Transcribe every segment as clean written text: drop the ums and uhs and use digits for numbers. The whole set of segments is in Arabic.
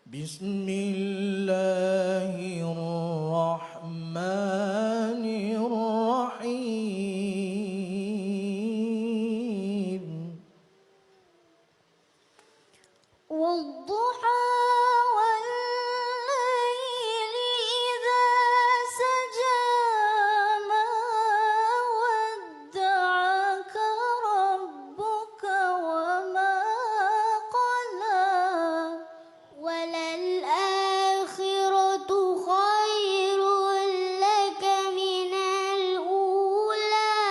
بسم الله الرحمن الرحيم والضحى والليل إذا سجى ما ودعك ربك وما قلى وللآخرة خير لك من الأولى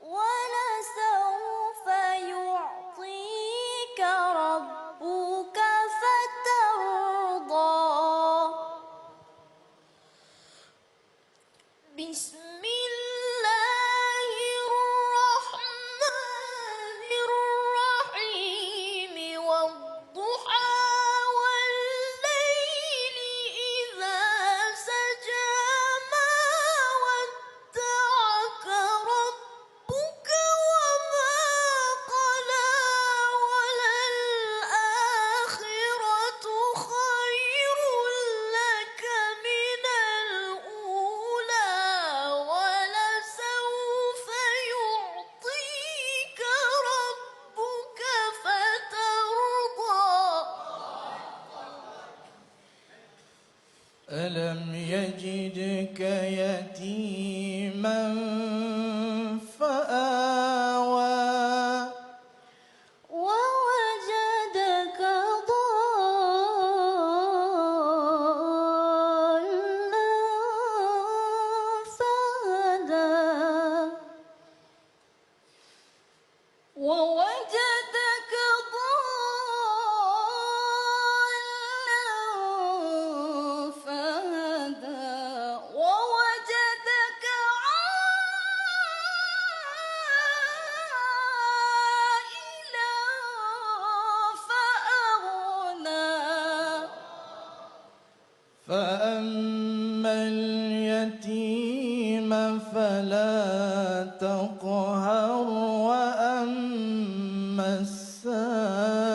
ولسوف يعطيك ربك فترضى بسم الله الرحمن الرحيم والضحى والليل إذا سجى ما ودعك ربك وما قلى وللآخرة خير لك من الأولى ولسوف يعطيك ربك فترضى ألم يجدك يتيما فآوى ووجدك ضالا فهدى ووجدك ضالا فهدى ووجدك عائلا فأغنى فأما اليتيم فلا تقهر وأما السائل